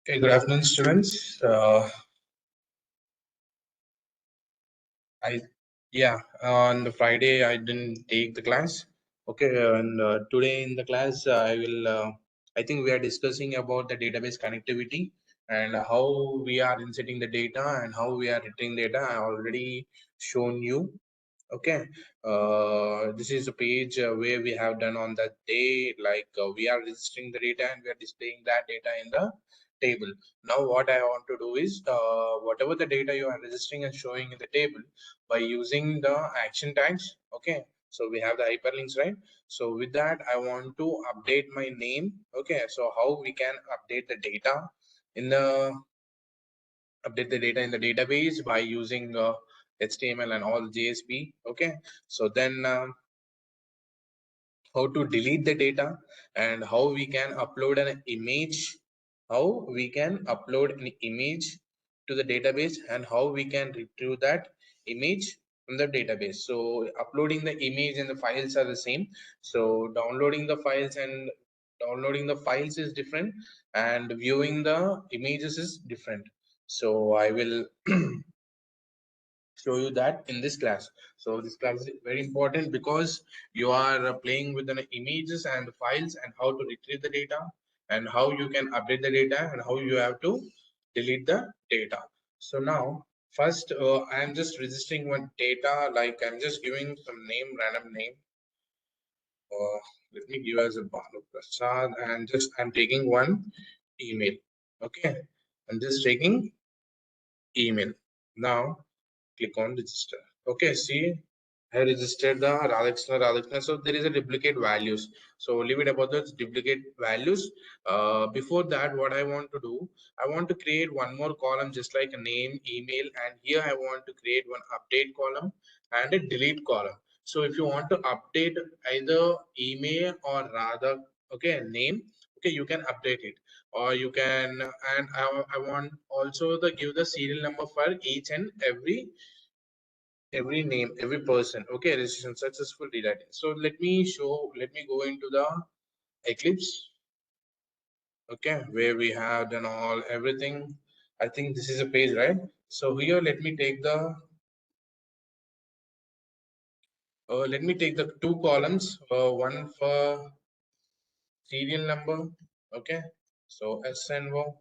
Okay, good afternoon, students. I yeah, on the Friday I didn't take the class. Okay, and today in the class I will. I think we are discussing about the database connectivity and how we are inserting the data and how we are retrieving data. I already shown you. Okay, this is a page where we have done on that day, like we are registering the data and we are displaying that data in the table. Now what I want to do is whatever the data you are registering and showing in the table by using the action tags. Okay, so we have the hyperlinks, right? So with that I want to update my name. Okay, so how we can update the data in the database by using HTML and all JSP. Okay, so then how to delete the data and how we can upload an image, how we can upload an image to the database and how we can retrieve that image from the database. So uploading the image and the files are the same. So downloading the files is different and viewing the images is different. So I will show you that in this class. So this class is very important because you are playing with the images and the files and how to retrieve the data and how you can update the data and how you have to delete the data. So now first I am just registering one data, like I'm just giving some name, random name. Let me give as a Banu Prasad and just I'm taking one email. Okay, I'm just taking email. Now click on register. Okay, see, I registered the Radhakrishna. So there is a duplicate values. So leave it about the duplicate values. Before that, what I want to do, I want to create one more column just like a name, email, and here I want to create one update column and a delete column. So if you want to update either email or rather, okay, name, okay, you can update it, or you can, and I want also the give the serial number for each and every name, every person. Okay, registration successful redirecting. So let me go into the Eclipse. Okay, where we have done all everything. I think this is a page, right? So here let me take the two columns, one for serial number. Okay, so SNO,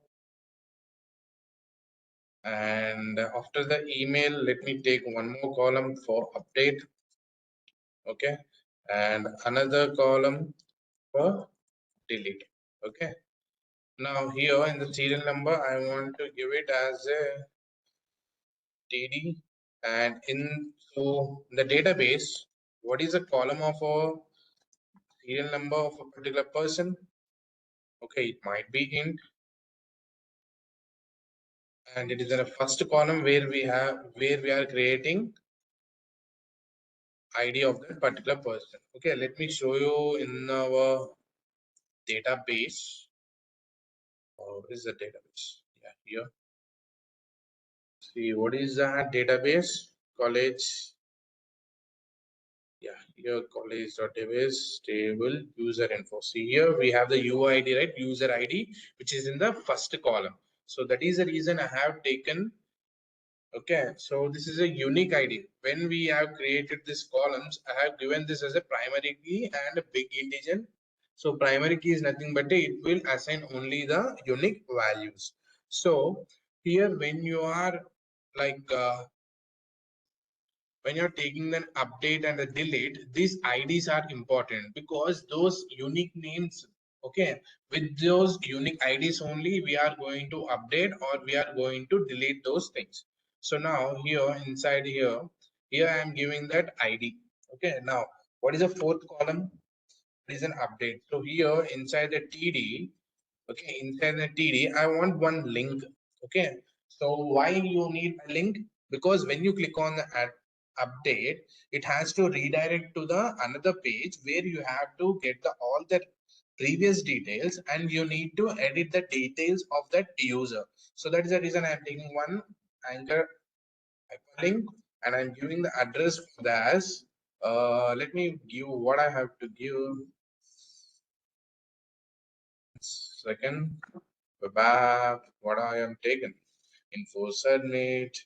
and after the email let me take one more column for update. Okay, and another column for delete. Okay, now here in the serial number I want to give it as a TD, and in so the database, what is the column of a serial number of a particular person? Okay, it might be int, and it is in a first column where we are creating ID of that particular person. Okay, let me show you in our database. What is the database? Yeah, here. See, what is that database? College. Yeah, here college database table user info. See here we have the UID, right? User ID, which is in the first column. So that is the reason I have taken. Okay, so this is a unique ID. When we have created these columns, I have given this as a primary key and a big integer. So primary key is nothing but it will assign only the unique values. So here when you are like when you're taking an update and a delete, these IDs are important because those unique names, okay, with those unique IDs only we are going to update or we are going to delete those things. So now here inside here I am giving that ID. Okay, now what is the fourth column? It is an update. So here inside the TD, okay, inside the TD I want one link. Okay, so why you need a link? Because when you click on the update, it has to redirect to the another page where you have to get the all the previous details and you need to edit the details of that user. So that is the reason I am taking one anchor hyperlink and I'm giving the address for that as let me give what I have to give. Second, web app, what I am taken, info submit.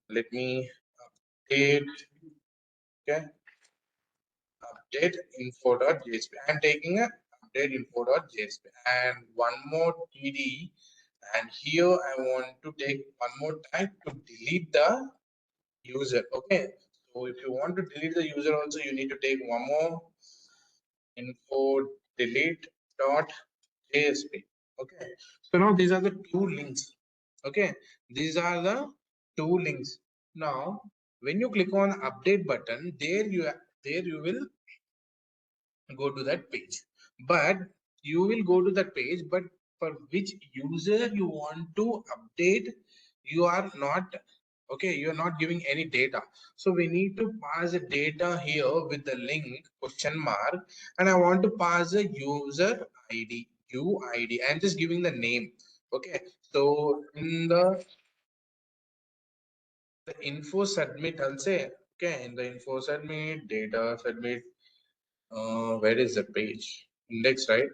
Let me update. Okay, update info.jsp. I'm taking a update info.jsp and one more td, and here I want to take one more time to delete the user. Okay, so if you want to delete the user also, you need to take one more info delete dot asp. Okay, so now these are the two links. Okay, these are the two links. Now when you click on update button, there you will go to that page, but you will go to that page, but for which user you want to update, you are not, okay, you are not giving any data. So we need to pass the data here with the link question mark, and I want to pass the user id, uid. I'm just giving the name. Okay, so in the info submit, I'll say, okay, in the info submit data submit, where is the page? Index, right?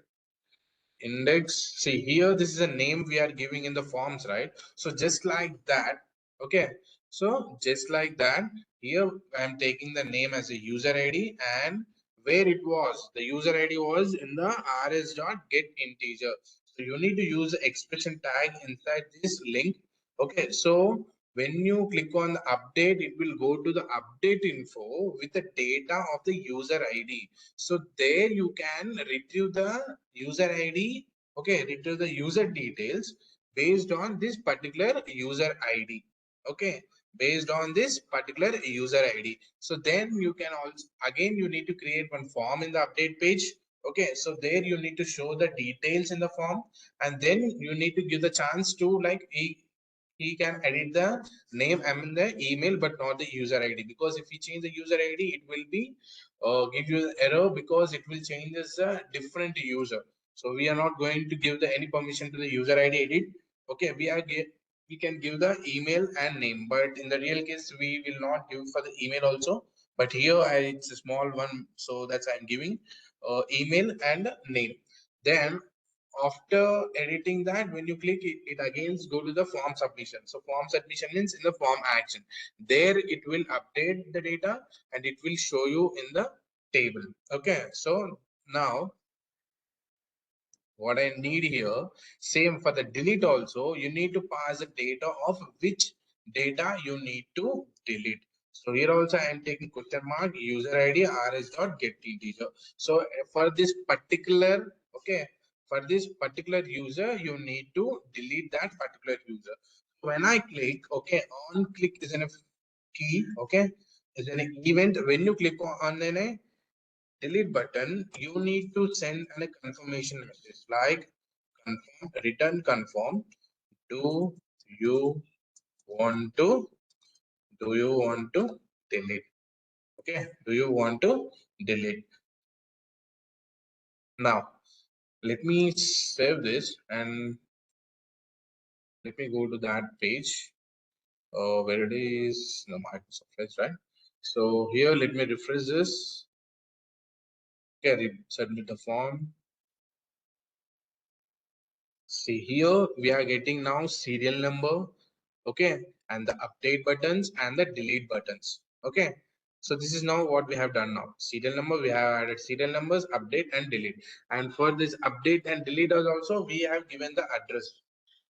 Index. See here, this is a name we are giving in the forms, right? So just like that. Okay, so just like that, here I'm taking the name as a user id, and where it was, the user id was in the rs.getInteger. So you need to use the expression tag inside this link. Okay, so when you click on the update, it will go to the update info with the data of the user id. So there you can retrieve the user id. Okay, retrieve the user details based on this particular user id. Okay, based on this particular user id. So then you can also, again you need to create one form in the update page. Okay, so there you need to show the details in the form, and then you need to give the chance to, like, he can edit the name, I mean the email, but not the user id, because if we change the user id, it will be give you the error, because it will change as a different user. So we are not going to give the any permission to the user id edit. Okay, we can give the email and name, but in the real case we will not give for the email also. But here it's a small one, so that's I'm giving email and name. Then after editing that, when you click it, it again go to the form submission. So form submission means in the form action, there it will update the data and it will show you in the table. Okay, so now what I need here, same for the delete also, you need to pass the data of which data you need to delete. So here also I am taking question mark user id rs dot get integer. So for this particular, okay, for this particular user, you need to delete that particular user. When I click, okay, on click is an key, okay, is an event. When you click on an delete button, you need to send a confirmation message like confirm, return confirm. Do you want to delete? Okay, do you want to delete? Now let me save this and let me go to that page where it is the Microsoft Edge, right? So here let me refresh this. Okay, submit the form. See here we are getting now serial number, okay, and the update buttons and the delete buttons. Okay, so this is now what we have done. Now serial number, we have added serial numbers, update and delete, and for this update and delete also we have given the address.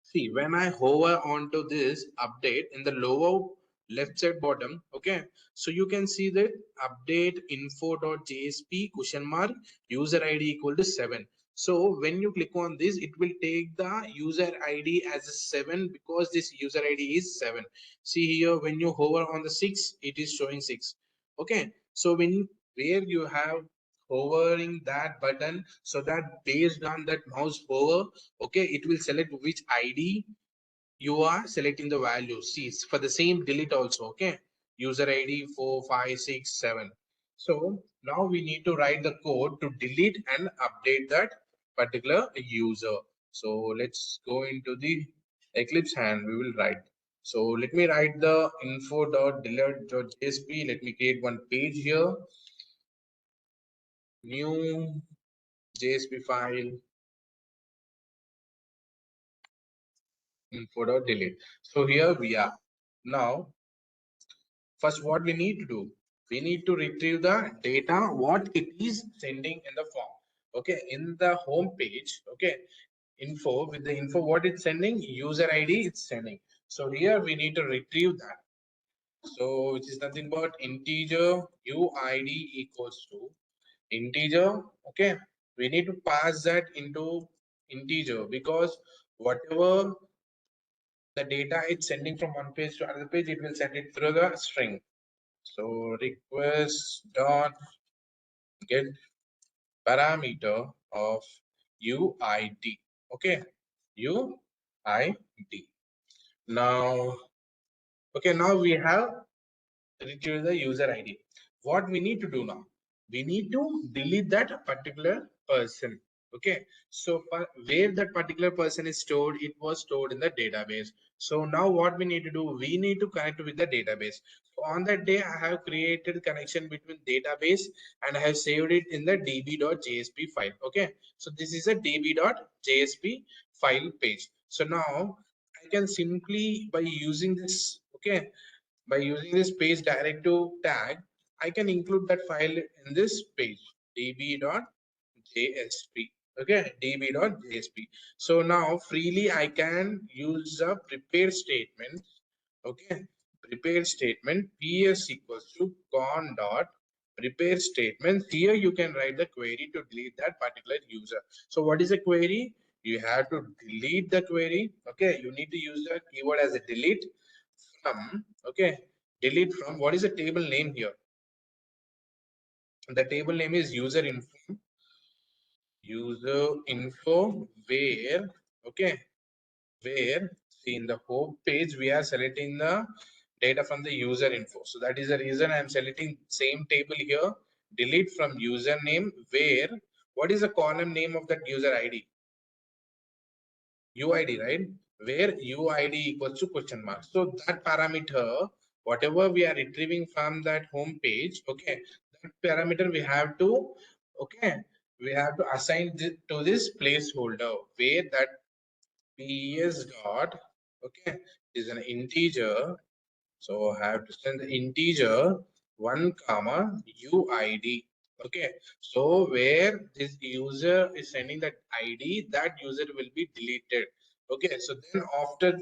See, when I hover onto this update in the lower left side bottom, okay, so you can see that update info.jsp question mark user id equal to 7. So when you click on this, it will take the user id as a 7, because this user id is 7. See here, when you hover on the 6, it is showing 6. Okay, so when where you have hovering that button, so that based on that mouse hover, okay, it will select which id you are selecting the value. See, it's for the same delete also. Okay, user id 4567. So now we need to write the code to delete and update that particular user. So let's go into the Eclipse and we will write. So let me write the info.delete.jsp. Let me create one page here, new JSP file, info.delete. So here we are. Now, first what we need to do, we need to retrieve the data, what it is sending in the form. Okay, in the home page, okay, info, with the info, what it's sending, user ID it's sending. So here we need to retrieve that. So which is nothing but integer uid equals to integer. Okay, we need to pass that into integer because whatever the data it's sending from one page to another page, it will send it through the string. So request dot get parameter of uid. Okay, uid. Now, okay, now we have retrieve the user ID. What we need to do now? We need to delete that particular person. Okay, so where that particular person is stored, it was stored in the database. So now what we need to do? We need to connect with the database. So on that day, I have created connection between database and I have saved it in the db.jsp file. Okay, so this is a db.jsp file page. So now I can simply by using this, okay, by using this page directive tag, I can include that file in this page db.jsp. Okay, db.jsp. So now freely I can use a prepare statement. Okay, prepare statement ps equals to con dot prepare statement. Here you can write the query to delete that particular user. So what is a query? You have to delete the query. Okay, you need to use the keyword as a delete from. Okay, delete from, what is the table name here? The table name is user info where, okay, where, see, in the home page we are selecting the data from the user info. So that is the reason I am selecting same table here. Delete from username where, what is the column name of that user ID? UID, right? Where UID equals to question mark. So that parameter, whatever we are retrieving from that home page, okay, that parameter we have to, okay, we have to assign this to this placeholder where that ps dot, okay, is an integer. So I have to send the integer 1 comma UID. Okay. So where this user is sending that ID, that user will be deleted. Okay. So then after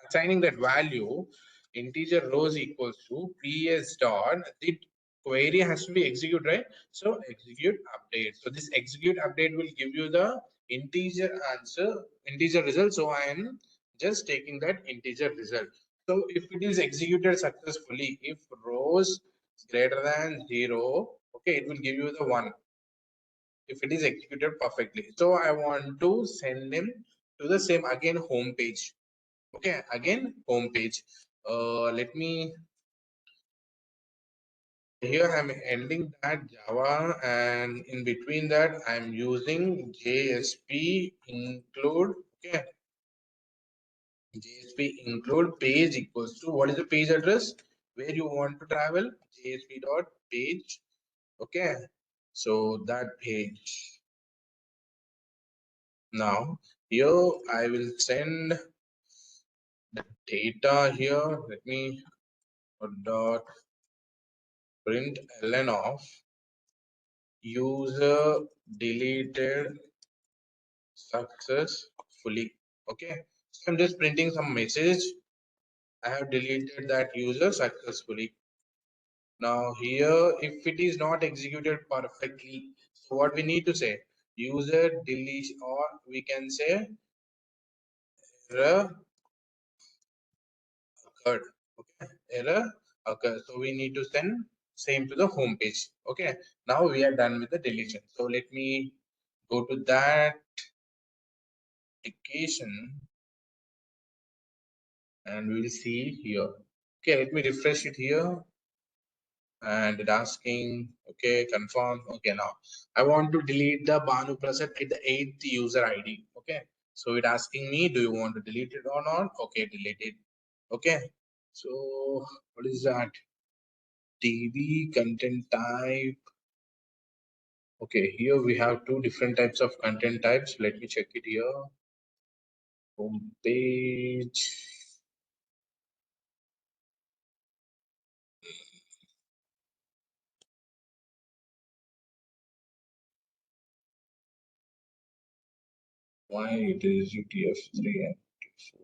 assigning that value, integer rows equals to ps dot, the query has to be executed, right? So execute update. So this execute update will give you the integer answer, integer result. So I am just taking that integer result. So if it is executed successfully, if rows greater than 0, okay, it will give you the 1 if it is executed perfectly. So I want to send him to the same again home page. Okay, again home page. Let me, here I'm ending that Java, and in between that I'm using JSP include. Okay, JSP include page equals to, what is the page address where you want to travel? JSP dot page. Okay, so that page. Now here I will send the data here. Let me dot print ln of user deleted successfully. Okay, so I'm just printing some message. I have deleted that user successfully. Now here, if it is not executed perfectly, so what we need to say, user deletion, or we can say error occurred. Okay, error occurred. So we need to send same to the home page. Okay, now we are done with the deletion. So let me go to that application and we will see here. Okay, let me refresh it here, and it asking, okay, confirm. Okay, now I want to delete the Banu Prasad at the 8th user ID. Okay, so it asking me, do you want to delete it or not? Okay, delete it. Okay, so what is that? DB content type. Okay, here we have two different types of content types. Let me check it here. home page. Why it is UTF-3 and UTF-4?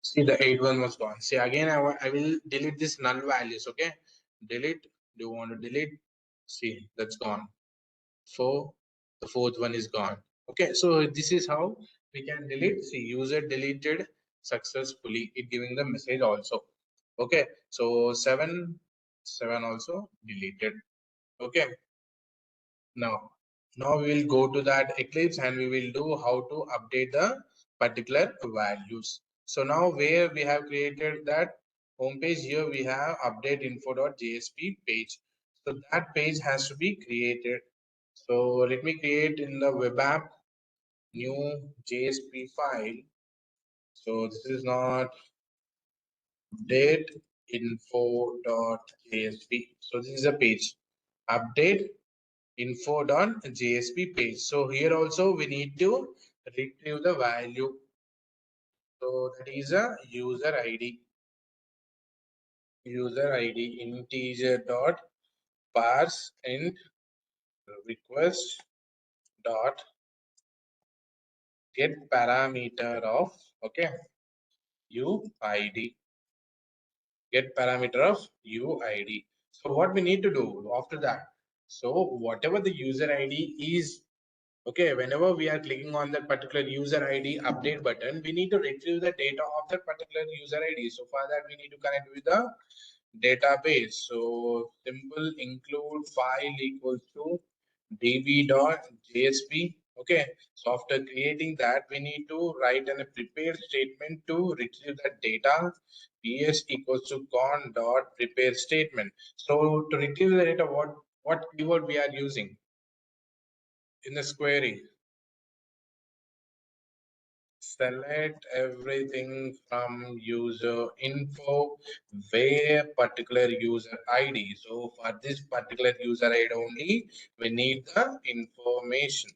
See, the 8 one was gone. See, again, I will delete this null values. Okay, delete. Do you want to delete? See, that's gone. So the fourth one is gone. Okay, so this is how we can delete. See, user deleted successfully. It giving the message also. Okay, so 7 also deleted. Okay, now we will go to that Eclipse and we will do how to update the particular values. So now where we have created that home page, here we have update info.jsp page. So that page has to be created. So let me create in the web app new JSP file. So this is not update info.jsp. So this is a page update info.jsp page. So here also we need to retrieve the value. So that is a user ID. User ID integer dot parse int request dot get parameter of UID. Get parameter of UID. So what we need to do after that? So whatever the user ID is, okay, whenever we are clicking on that particular user ID update button, we need to retrieve the data of that particular user ID. So for that, we need to connect with the database. So simple include file equals to db.jsp. Okay, so after creating that, we need to write a prepare statement to retrieve that data. ps equals to con dot prepare statement. So to retrieve the data, what keyword we are using in this query? Select everything from user info where particular user ID. So for this particular user ID only, we need the information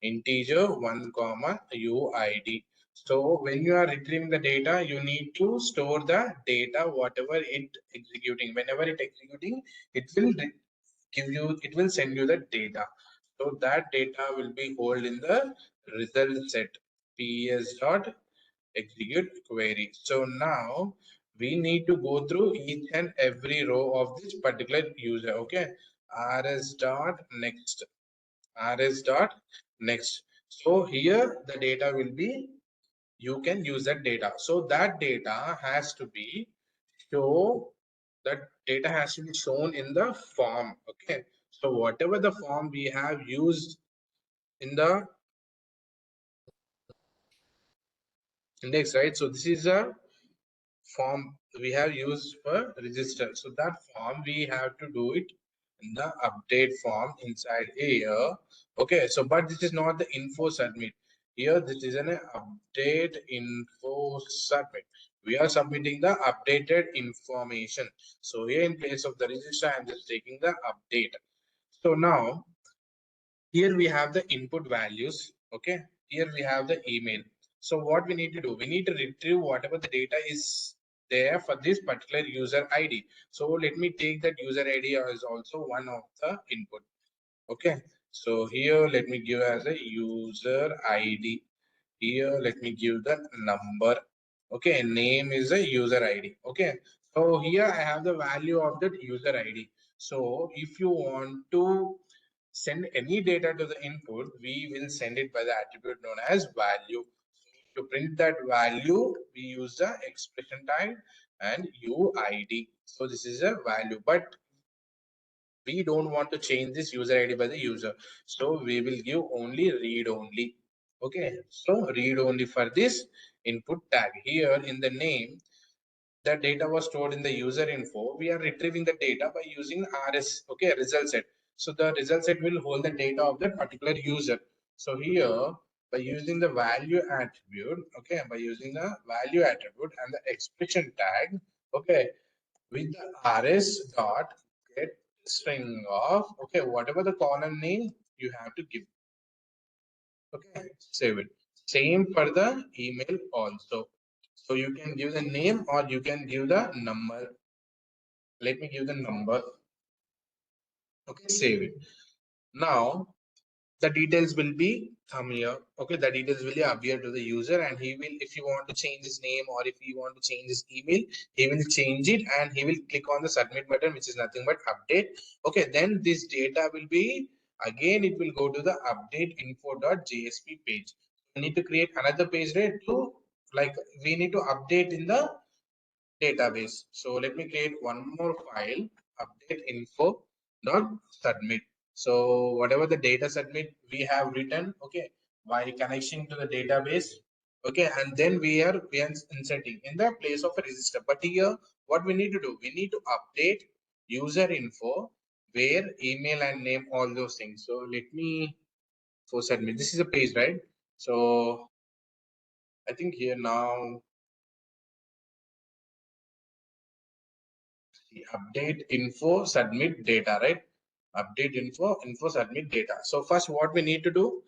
integer 1 comma UID. So when you are retrieving the data, you need to store the data whatever it executing. Whenever it executing, it will it will send you the data. So that data will be held in the result set ps dot execute query. So now we need to go through each and every row of this particular user. Okay, rs dot next, rs dot next. So here the data will be, you can use that data. So that data has to be show, that data has to be shown in the form. Okay, so whatever the form we have used in the index, right? So this is a form we have used for register. So that form we have to do it in the update form inside here. Okay, so but this is not the info submit. Here this is an update info submit. We are submitting the updated information. So here in place of the register, I'm just taking the update. So now here we have the input values. Okay, here we have the email. So what we need to do, we need to retrieve whatever the data is there for this particular user ID. So let me take that user ID as also one of the input. Okay, so here let me give as a user ID. Here let me give the number. Okay, name is a user ID. Okay, so here I have the value of that user ID. So if you want to send any data to the input, we will send it by the attribute known as value. To print that value, we use the expression type and UID. So this is a value, but we don't want to change this user ID by the user. So we will give only read only. Okay, so read only for this input tag. Here in the name, the data was stored in the user info. We are retrieving the data by using rs, okay, result set. So the result set will hold the data of that particular user. So here by using the value attribute, okay, by using the value attribute and the expression tag, okay, with the rs dot get string of, okay, whatever the column name you have to give, okay, save it. Same for the email also. So you can give the name or you can give the number. Let me give the number, okay, save it. Now the details will be come here, okay, the details will appear to the user, and he will, if you want to change his name or if you want to change his email, he will change it and he will click on the submit button, which is nothing but update. Okay, then this data will be, again it will go to the update info.jsp page. We need to create another page, right, to, like, we need to update in the database. So let me create one more file, update info dot submit. So whatever the data submit we have written, okay, by connecting to the database, okay, and then we are inserting in the place of a register. But here what we need to do, we need to update user info, where email and name, all those things. So let me, for submit, this is a page, right? So I think here now the update info submit data, right? Update info submit data. So first what we need to do,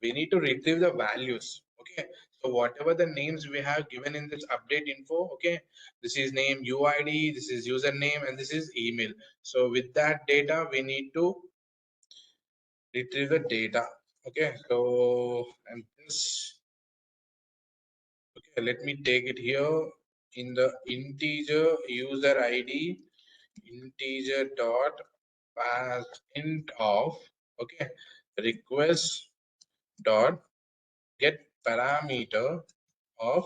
we need to retrieve the values, okay. So whatever the names we have given in this update info, okay, this is name, uid, this is username, and this is email. So with that data we need to retrieve the data, okay. So and this, okay, let me take it here in the integer user id, integer dot pass int of, okay, request dot get parameter of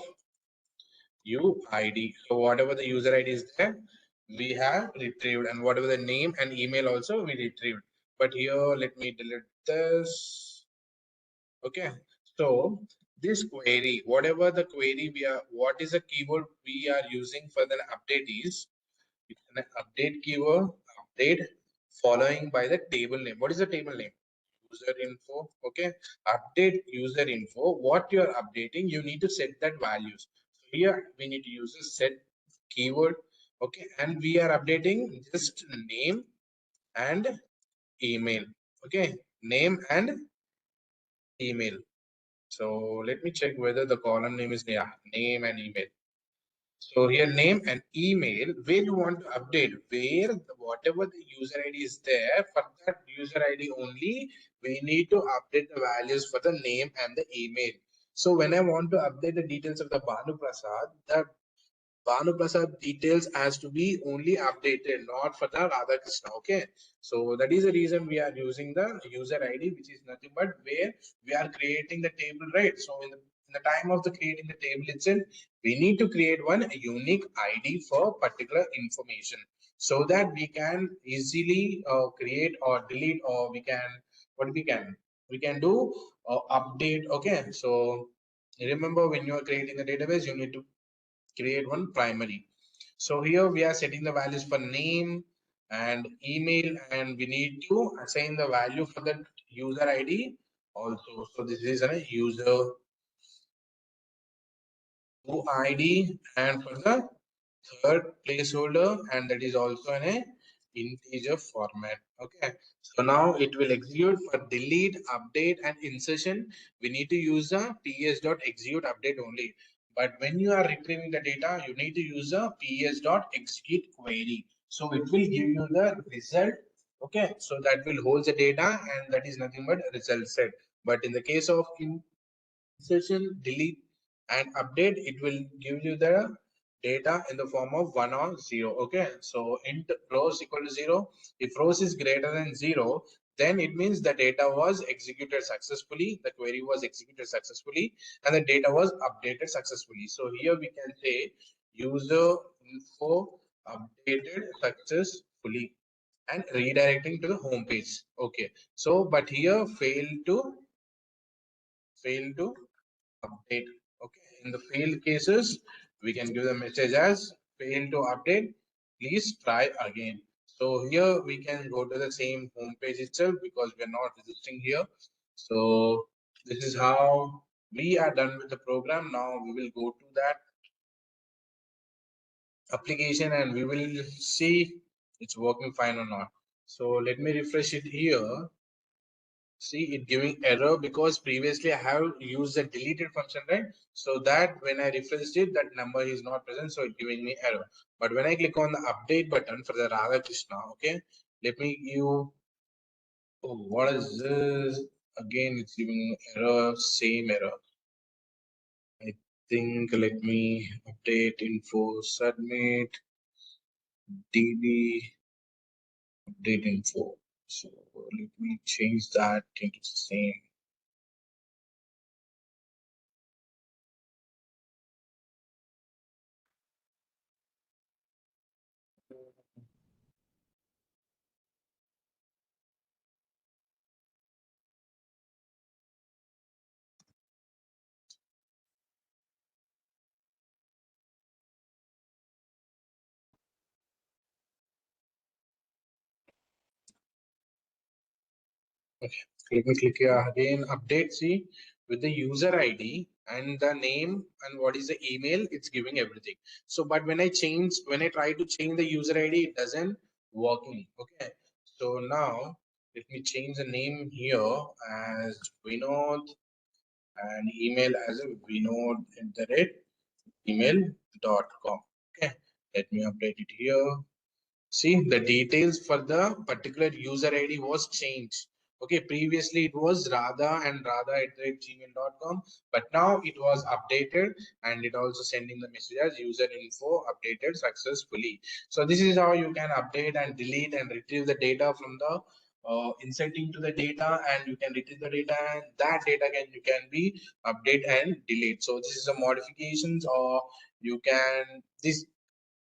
uid. So whatever the user id is there, we have retrieved, and whatever the name and email also we retrieved. But here let me delete this, okay. So this query, whatever the query we are, what is the keyword we are using for the update is, it's an update keyword, update following by the table name. What is the table name? User info, okay. Update user info, what you are updating, you need to set that values. So here we need to use a set keyword, okay, and we are updating just name and email, okay, name and email. So let me check whether the column name is, yeah, name and email. So here name and email, where you want to update, where whatever the user ID is there, for that user ID only, we need to update the values for the name and the email. So when I want to update the details of the Banu Prasad, the Banu Prasad details has to be only updated, not for the Radha Krishna. Okay, so that is the reason we are using the user ID, which is nothing but where we are creating the table, right? So in the time of the creating the table itself, we need to create one unique ID for particular information, so that we can easily create or delete, or we can, what we can do update. Okay, so remember, when you are creating a database, you need to create one primary. So here we are setting the values for name and email, and we need to assign the value for the user ID also. So this is a user ID, and for the third placeholder, and that is also in a integer format. Okay, so now it will execute for delete, update, and insertion. We need to use a ps.execute update only. But when you are retrieving the data, you need to use a ps.execute query, so it will give you the result. Okay, so that will hold the data, and that is nothing but result set. But in the case of insertion, delete, and update, it will give you the data in the form of 1 or 0. Okay, so int rows equal to 0. If rows is greater than 0, then it means the data was executed successfully, the query was executed successfully, and the data was updated successfully. So here we can say user info updated successfully and redirecting to the home page. Okay, so but here fail to update. Okay, in the failed cases, we can give the message as fail to update, please try again. So here we can go to the same home page itself, because we are not registering here. So this is how We are done with the program. Now we will go to that application and we will see it's working fine or not. So let me refresh it here. See it giving error because previously I have used the deleted function, right? So that when I refreshed it, that number is not present, so it's giving me error. But when I click on the update button for the Radha Krishna, okay, let me give. Oh, what is this? Again, it's giving error, same error. I think let me update info submit db update info. So let me change that into the same. Okay, let me click here again. Update. See, with the user ID and the name and what is the email, it's giving everything. So, but when I try to change the user ID, it doesn't working. Okay. So now let me change the name here as Vinod and email as a vinod@email.com. Okay. Let me update it here. See, the details for the particular user ID was changed. Okay, previously it was Radha and radha@gmail.com, but now it was updated and it also sending the message as user info updated successfully. So this is how you can update and delete and retrieve the data from the inserting to the data, and you can retrieve the data, and that data can be update and delete. So this is the modifications, or you can this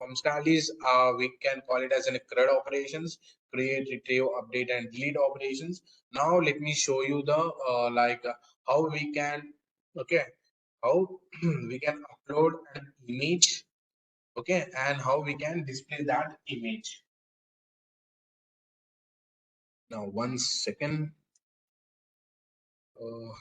functionalities, we can call it as an CRUD operations, create, retrieve, update, and delete operations. Now let me show you the how we can, okay, how we can upload an image, okay, and how we can display that image. Now, 1 second. Uh,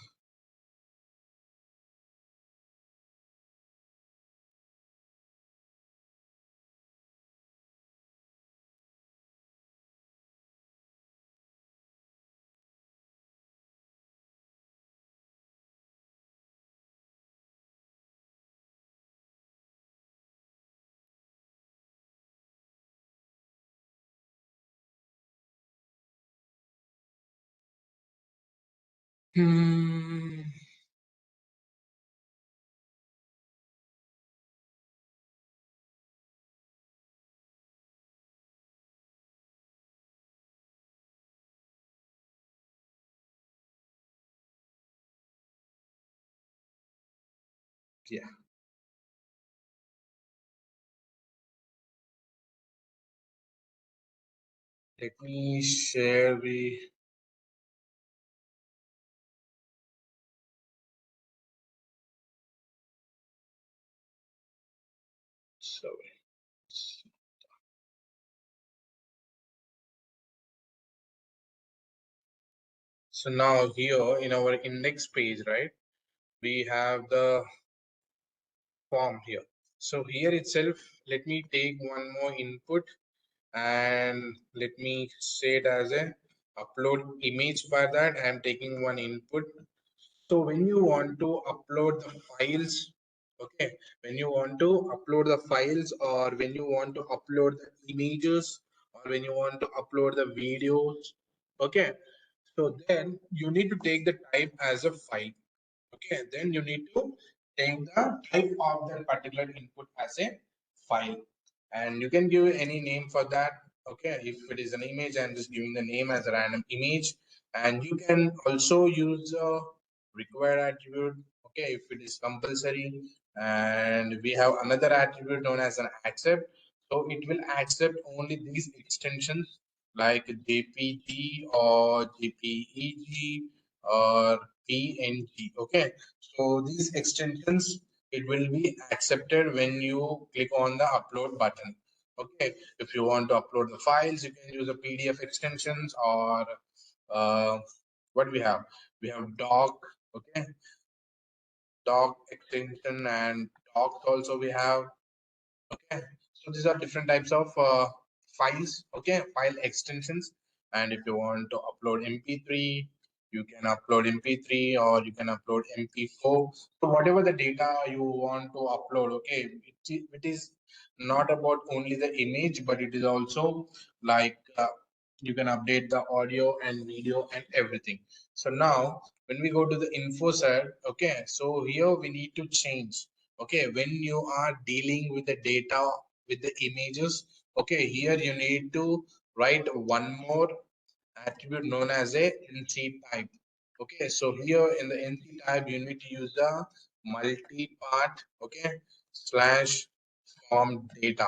hmm, yeah, let me share the. Sorry. So now here in our index page, right, we have the form here. So here itself, let me take one more input and let me say it as a upload image. For that, I am taking one input. So when you want to upload the files, okay, when you want to upload the files, or when you want to upload the images, or when you want to upload the videos, okay, so then you need to take the type as a file. Okay, then you need to take the type of that particular input as a file, and you can give any name for that. Okay, if it is an image, I'm just giving the name as a random image, and you can also use a required attribute, okay, if it is compulsory. And we have another attribute known as an accept, so it will accept only these extensions like jpg or jpeg or png. Okay, so these extensions, it will be accepted when you click on the upload button. Okay, if you want to upload the files, you can use the pdf extensions, or what we have doc. Okay, doc extension and docs also we have. Okay, so these are different types of files, okay, file extensions. And if you want to upload mp3, you can upload mp3 or you can upload mp4. So whatever the data you want to upload, okay, it is not about only the image, but it is also like you can update the audio and video and everything. So now when we go to the info side, okay, so here we need to change. Okay, when you are dealing with the data with the images, okay, here you need to write one more attribute known as a nc type. Okay, so here in the nc type you need to use the multi-part, okay, slash form data,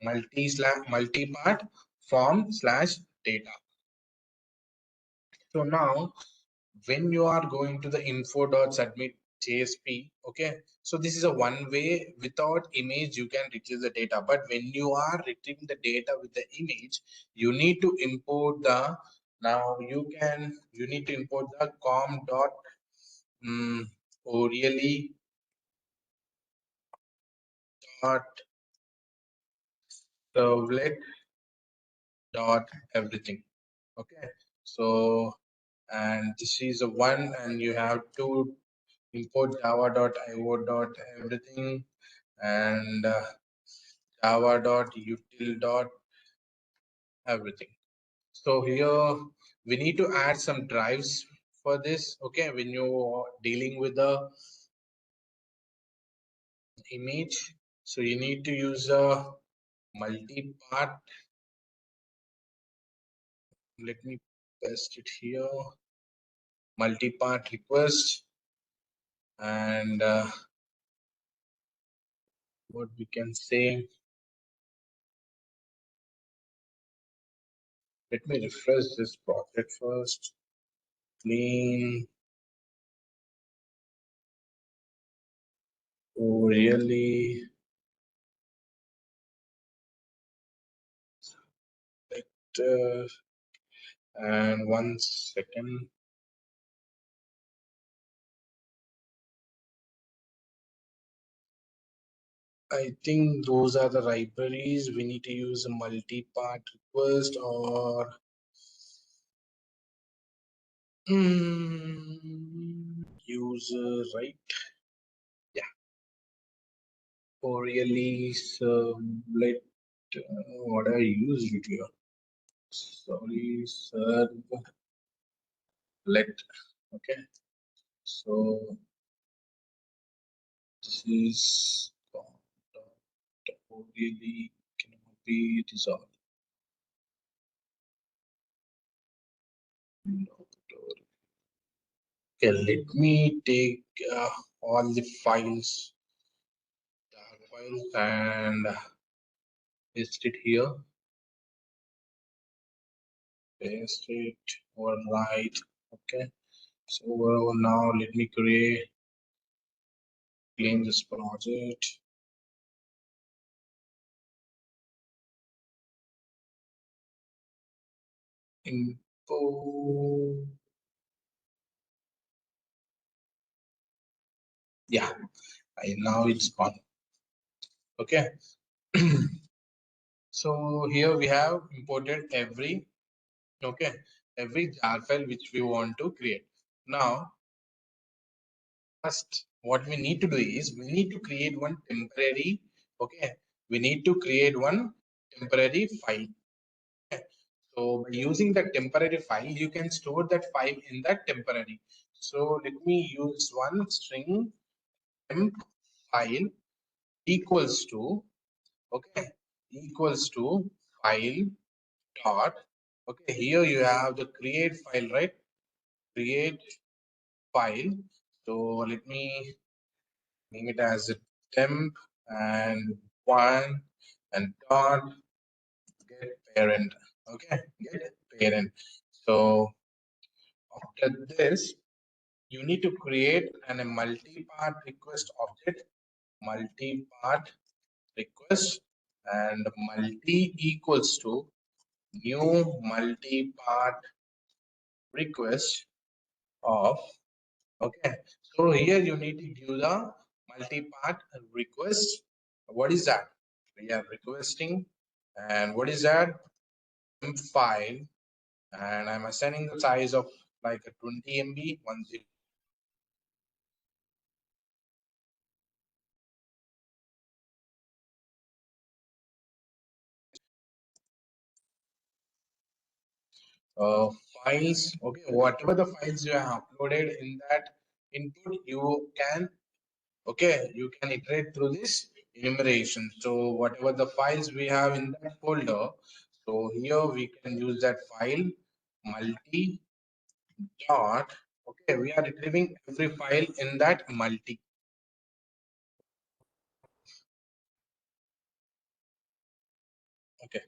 multi-part form slash data. So now when you are going to the info.submit JSP, okay, so this is a one way. Without image you can retrieve the data, but when you are retrieving the data with the image, you need to import the, now you need to import the com dot O'Reilly dot servlet dot everything. Okay, so and this is a one, and you have to import java.io dot everything and java dot util dot everything. So here we need to add some drives for this. Okay, when you are dealing with the image, so you need to use a multi-part. Let me paste it here. Multi-part request, and what we can say. Let me refresh this project first. Clean. Oh, really? Vector. And 1 second. I think those are the libraries. We need to use a multi-part request or user, right? Yeah. Or really, let what I used it here. Sorry, sir. Let, okay. So this is really cannot be resolved. Okay, let me take all the files, and paste it here. Paste it. All right. Okay. So now let me claim this project. Info. Yeah. Now it's gone. Okay. So here we have imported every jar file which we want to create. Now first what we need to do is we need to create one temporary, okay, we need to create one temporary file. Okay. So by using the temporary file, you can store that file in that temporary. So let me use one string temp file equals to, okay, equals to file dot, okay, here you have the create file, right? Create file. So let me name it as a temp and one and dot get parent. Okay, get parent. So after this, you need to create a multi-part request object, multi-part request, and multi equals to new multi-part request of Okay, so here you need to give the multi-part request. What is that? We are requesting, and what is that? File, and I'm assigning the size of like a 20 MB, 10. Uh, Files. Okay, whatever the files you have uploaded in that input, you can, okay, you can iterate through this enumeration. So whatever the files we have in that folder, so here we can use that file multi dot. Okay, we are retrieving every file in that multi. Okay,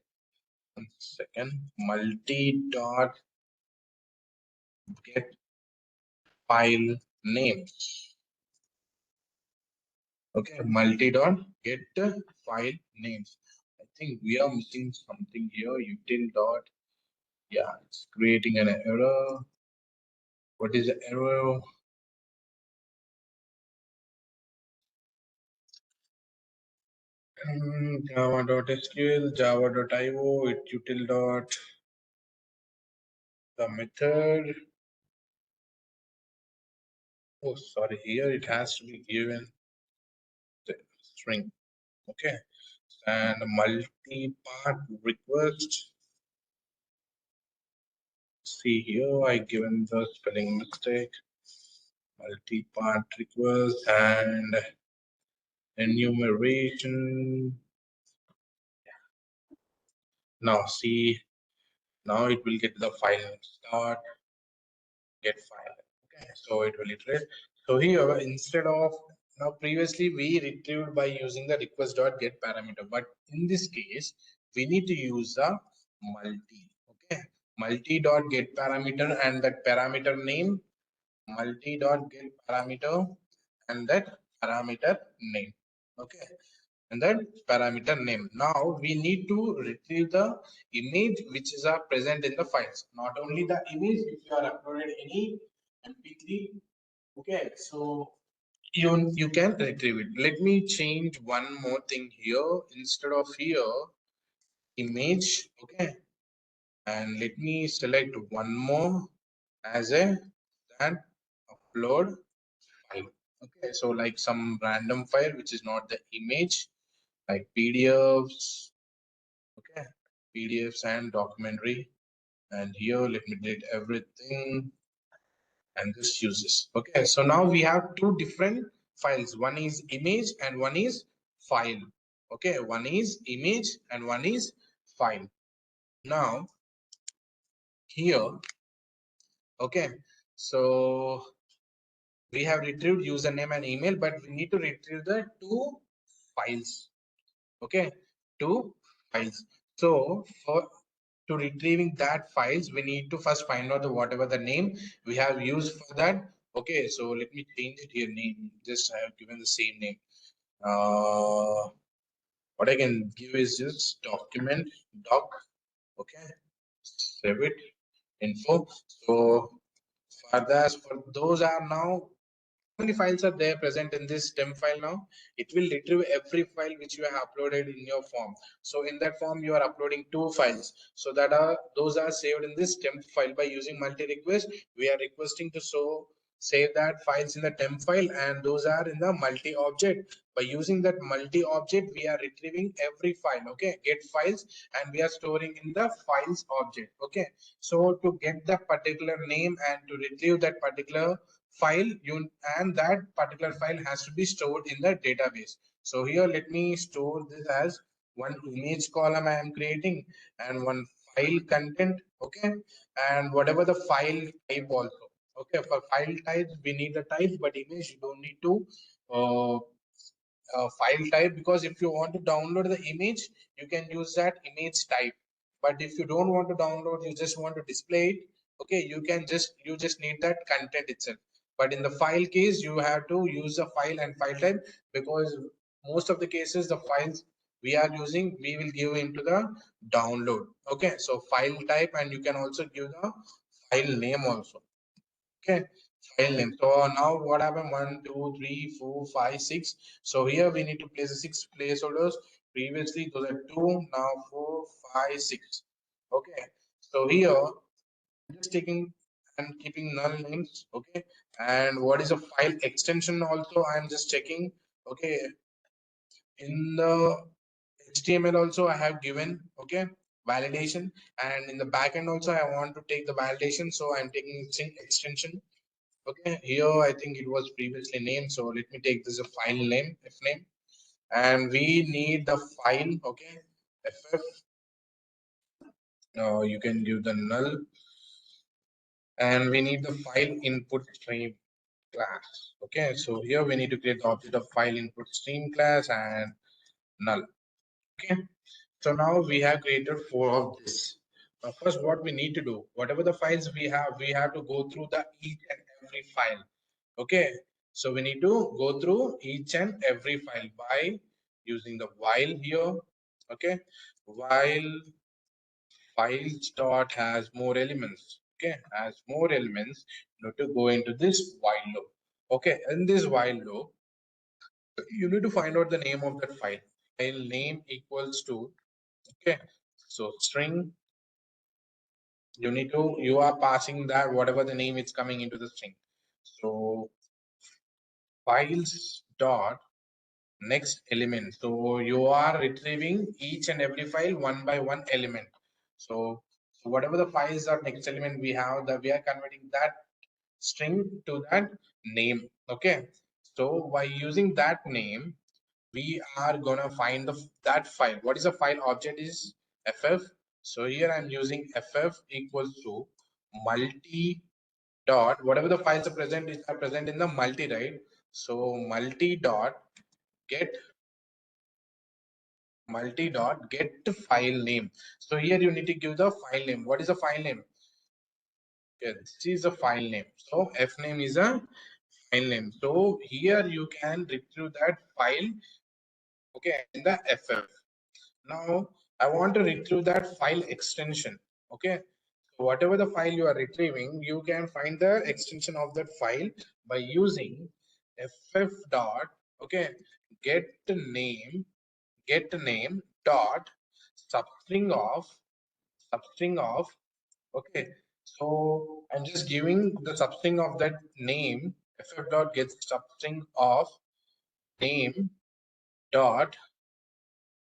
1 second. Multi dot get file names. Okay, multi dot get file names. I think we are missing something here. Util dot, yeah, it's creating an error. What is the error? Java.sql, java.io, it util dot the method. Oh, sorry, here it has to be given the string. Okay, and multi-part request. See here, I given the spelling mistake. Multi-part request and enumeration. Now see, now it will get the file start get file. Okay, so it will iterate. So here instead of, now previously we retrieved by using the request dot get parameter, but in this case we need to use the multi. Okay, multi dot get parameter and that parameter name, multi dot get parameter and that parameter name. Okay, and then parameter name. Now we need to retrieve the image which is present in the files. Not only the image, if you are uploaded any MP3, okay, so you can retrieve it. Let me change one more thing here. Instead of here image, okay, and let me select one more as a that upload file. Okay, so like some random file which is not the image, like PDFs. Okay, PDFs and documentary, and here let me delete everything and just use this. Okay, so now we have two different files. One is image and one is file. Okay, one is image and one is file. Now here, okay, so we have retrieved username and email, but we need to retrieve the two files. Okay, two files. So for to retrieving that files, we need to first find out the whatever the name we have used for that. Okay, so let me change it here. Name, just I have given the same name. What I can give is just document doc. Okay, save it info. So for that, for those are now many files are there present in this temp file. Now it will retrieve every file which you have uploaded in your form. So in that form you are uploading two files, so that are those are saved in this temp file. By using multi request, we are requesting to save that files in the temp file, and those are in the multi object. By using that multi object, we are retrieving every file. Okay, get files, and we are storing in the files object. Okay, so to get that particular name and to retrieve that particular file, you and that particular file has to be stored in the database. So here let me store this as one image column I am creating, and one file content. Okay, and whatever the file type also. Okay, for file types we need the type, but image you don't need to uh, file type, because if you want to download the image, you can use that image type. But if you don't want to download, you just want to display it, okay, you just need that content itself. But in the file case, you have to use the file and file type, because most of the cases the files we are using, we will give into the download. Okay, so file type, and you can also give the file name also. Okay, file name. So now what happened? 1, 2, 3, 4, 5, 6. So here we need to place the 6 placeholders. Previously those are 2, now 4, 5, 6. Okay. So here I'm just taking and keeping null names. Okay. And what is a file extension also I'm just checking. Okay. In the HTML also I have given, okay, validation, and in the backend also I want to take the validation, so I'm taking string extension. Okay, here I think it was previously named, so let me take this a file name, f name, and we need the file. Okay, ff. You can give the null, and we need the file input stream class. Okay, so here we need to create the object of file input stream class and null. Okay, so now we have created 4 of this. Now first what we need to do, whatever the files we have to go through the each and every file. Okay, so we need to go through each and every file by using the while here. Okay, while files dot has more elements. Okay, has more elements, you need to go into this while loop. Okay, in this while loop you need to find out the name of that file. File name equals to, okay, so string, you are passing that whatever the name is coming into the string. So files dot next element, so you are retrieving each and every file one by one element. So whatever the files are next element we have, that we are converting that string to that name. Okay, so by using that name we are gonna find that file. What is a file object is ff. So here I'm using ff equals to multi dot, whatever the files are present in the multi, right? So multi dot get file name. So here you need to give the file name. What is the file name? Yeah, this is a file name. So f name is a file name. So here you can retrieve that file, okay, in the ff. Now I want to retrieve that file extension. Okay, so whatever the file you are retrieving, you can find the extension of that file by using ff dot, okay, get name dot substring of okay. So I'm just giving the substring of that name. Ff dot get substring of name dot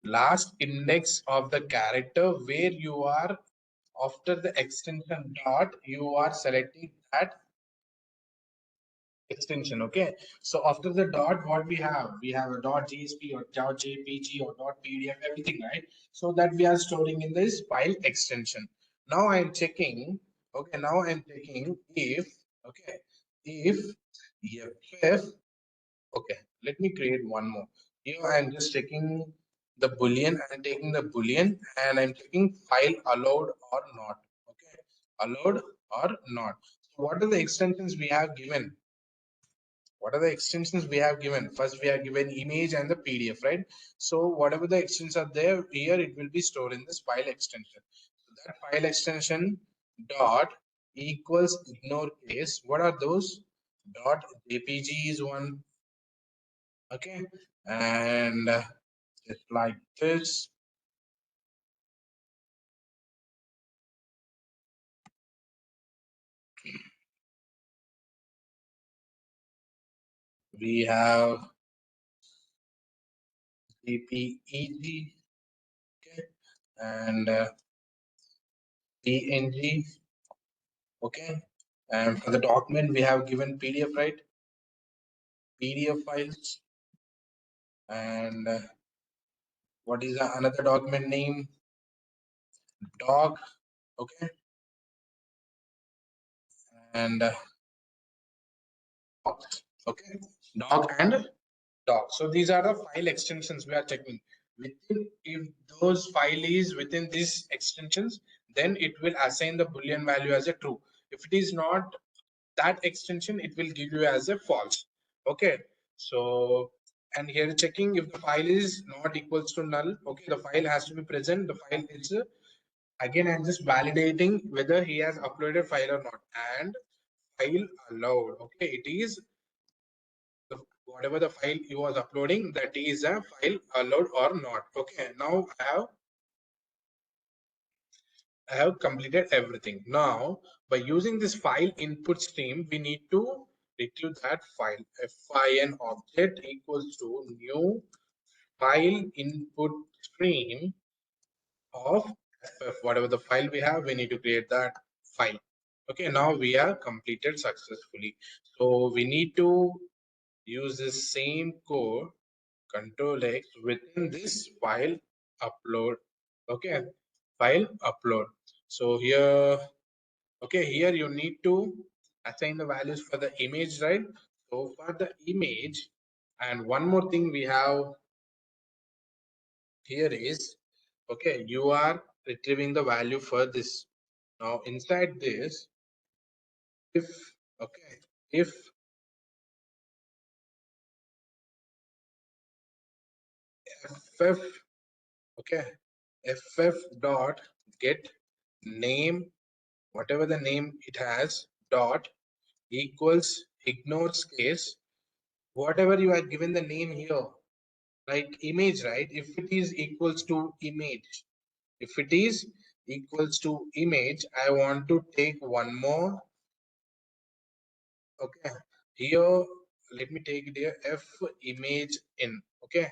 last index of the character, where you are after the extension dot you are selecting that extension. Okay, so after the dot what we have a dot .jsp or dot .jpg or dot .pdf, everything, right? So that we are storing in this file extension. Now I'm checking, okay, now I'm checking if, okay, if ff, okay, let me create one more. Here I'm just checking the boolean, I'm taking the boolean and I'm checking file allowed or not. Okay, allowed or not. So what are the extensions we have given? What are the extensions we have given? First we have given image and the pdf, right? So whatever the extensions are there here, it will be stored in this file extension. So that file extension dot equals ignore case. What are those? Dot jpg is one. Okay, and just like this, we have jpeg, okay, and png, okay, and for the document we have given pdf, right? PDF files, and what is another document name? Doc, okay, and docs, okay, doc and doc. So these are the file extensions we are checking. Within, if those file is within these extensions, then it will assign the boolean value as a true. If it is not that extension, it will give you as a false. Okay, so and here checking if the file is not equals to null. Okay, the file has to be present. The file is again I'm just validating whether he has uploaded file or not, and file allowed. Okay, it is whatever the file you was uploading, that is a file allowed or not. Okay, now I have completed everything. Now, by using this file input stream, we need to retrieve that file. Fin object equals to new file input stream of ff. Whatever the file we have, we need to create that file. Okay, now we are completed successfully. So we need to use the same code, control X, within this file upload. Okay, file upload. So here, okay, here you need to assign the values for the image, right? So for the image, and one more thing we have here is, okay, you are retrieving the value for this. Now inside this, if, okay, if ff, okay, ff dot get name, whatever the name it has, dot equals ignores case, whatever you are given the name here, like image, right? If it is equals to image, if it is equals to image, I want to take one more. Okay, here let me take it here, f image in. Okay,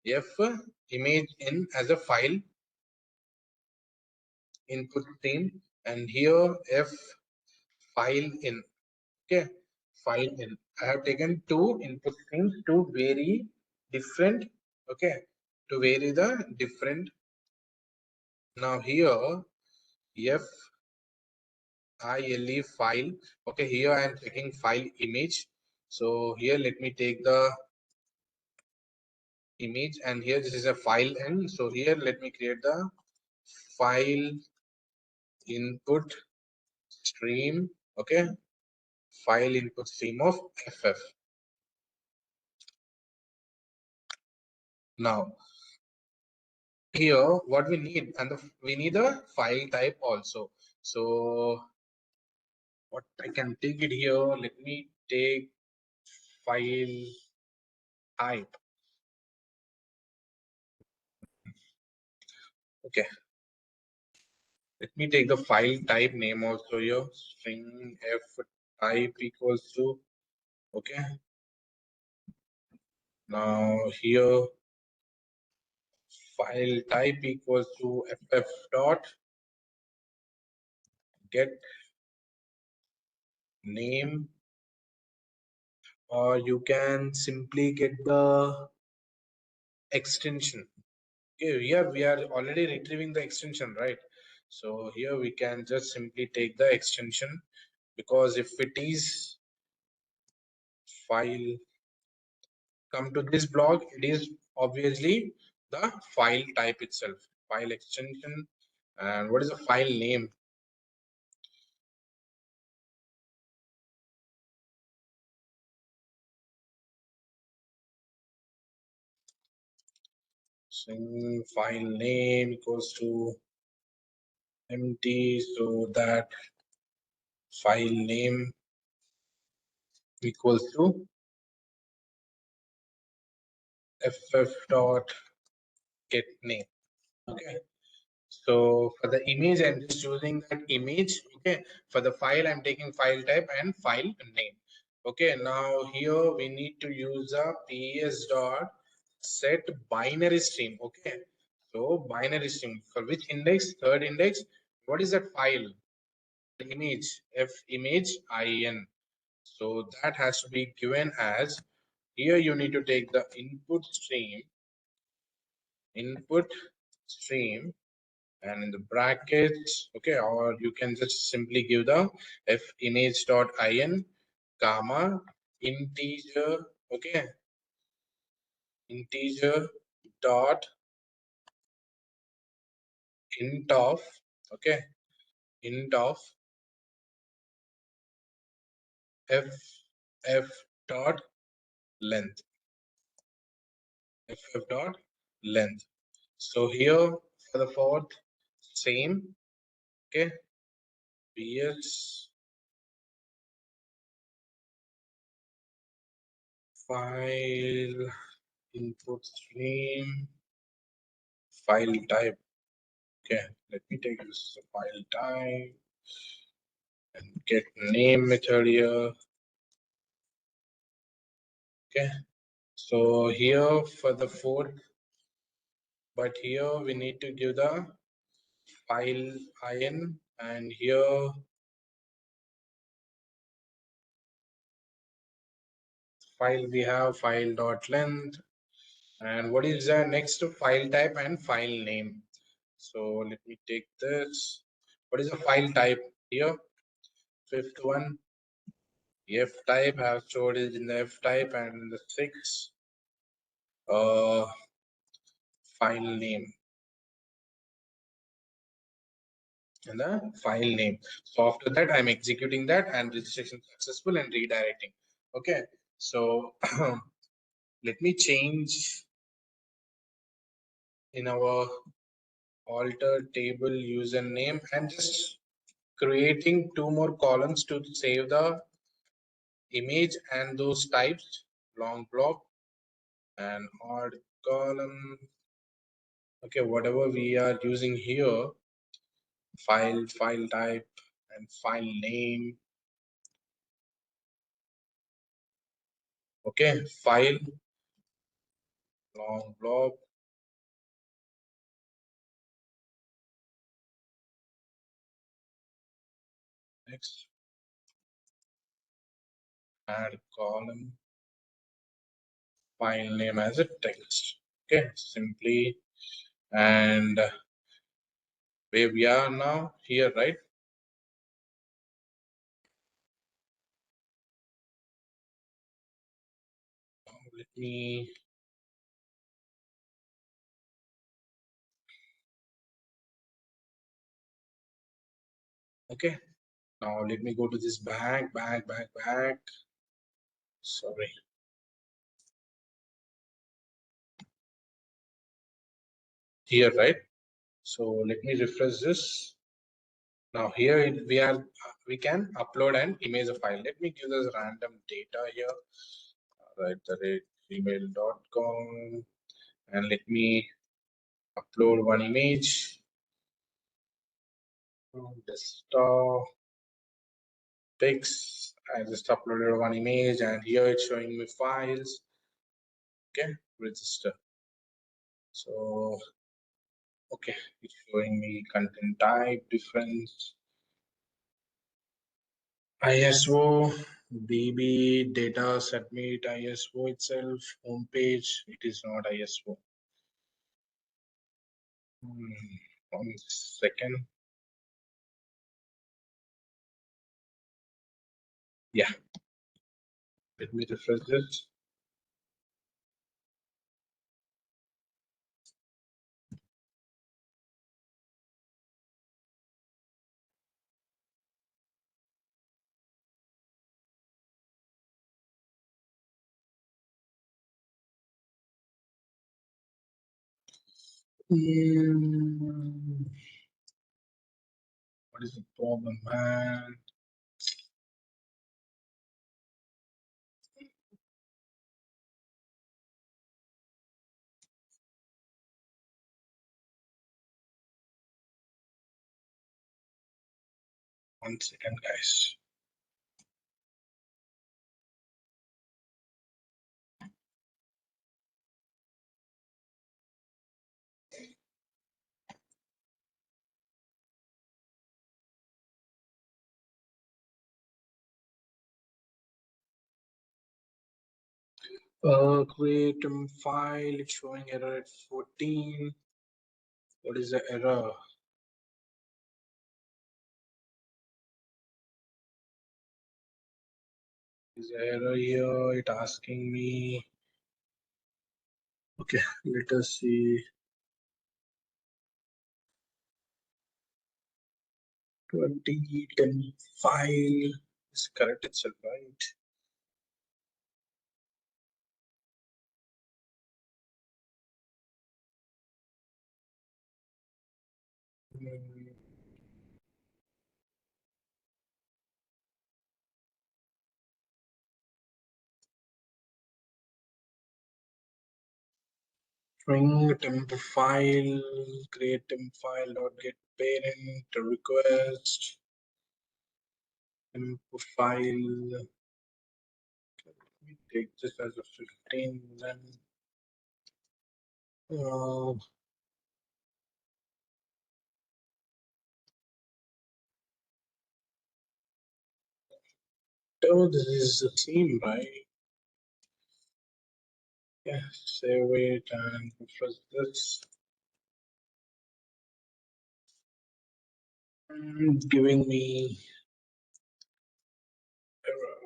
f image in as a file input stream, and here f file in. Okay, file in. I have taken two input streams to vary different. Okay, to vary the different. Now here f ile file. Okay, here I am taking file image. So here let me take the image, and here this is a file n. So here let me create the file input stream. Okay, file input stream of ff. Now here what we need, and we need a file type also. So what I can take it here, let me take file type. Okay, let me take the file type name also here, string f type equals to. Okay, now here file type equals to ff dot get name, or you can simply get the extension. Okay, here we are already retrieving the extension, right? So here we can just simply take the extension, because if it is file, come to this block, it is obviously the file type itself, file extension. And what is the file name? String file name equals to empty, so that file name equals to ff dot get name. Okay, so for the image, I'm just choosing that image. Okay, for the file, I'm taking file type and file name. Okay, now here we need to use a ps dot set binary stream. Okay, so binary stream for which index? Third index. What is that file? The image, f image in. So that has to be given as, here you need to take the input stream, and in the brackets, okay, or you can just simply give the f image dot in comma integer. Okay, integer dot int of, okay, int of f dot length, ff dot length. So here for the fourth, same. Okay, ps file input stream file type. Okay, let me take this file type and get name method here. Okay, so here for the fourth, but here we need to give the file in, and here file we have file dot length, and what is the next file type and file name. So let me take this. What is the file type here? Fifth one, F type, have stored it in the F type, and the sixth file name and the file name. So after that, I'm executing that and registration successful and redirecting. Okay, so let me change in our alter table username and just creating two more columns to save the image and those types, long block and odd column. Okay, whatever we are using here, file type and file name. Okay, file long block. Next, add column, file name as a text. Okay, simply, and where we are now here, right? Let me okay. Now let me go to this back. Sorry. Here, right? So let me refresh this. Now here we can upload an image file. Let me give this random data here. Right, the rate gmail.com, and let me upload one image. Desktop pics. I just uploaded one image, and here it's showing me files. Okay, register. So okay, it's showing me content type difference. ISO, DB, data submit, ISO itself, home page, it is not ISO. 1 second. Yeah, let me refresh this. What is the problem, man? One second, guys. Create file, it's showing error at 14. What is the error? Is the error here? It asking me. Okay, let us see. 2010 file is correct itself, right? string temp file, create temp file dot get parent request temp file. Let me take this as a 15 then. Uh, oh, this is the theme, right? Yeah, save it and refresh this. Giving me error.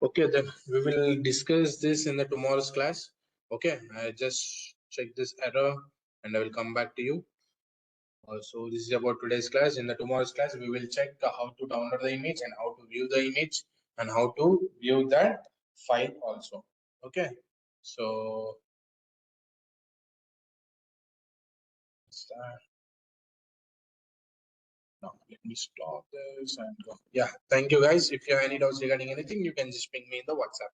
Okay, then we will discuss this in the tomorrow's class. Okay, I just check this error and I will come back to you. So this is about today's class. In the tomorrow's class, we will check how to download the image and how to view the image and how to view that file also. Okay, so now let me stop this and go. Yeah, thank you guys. If you have any doubts regarding anything, you can just ping me in the WhatsApp.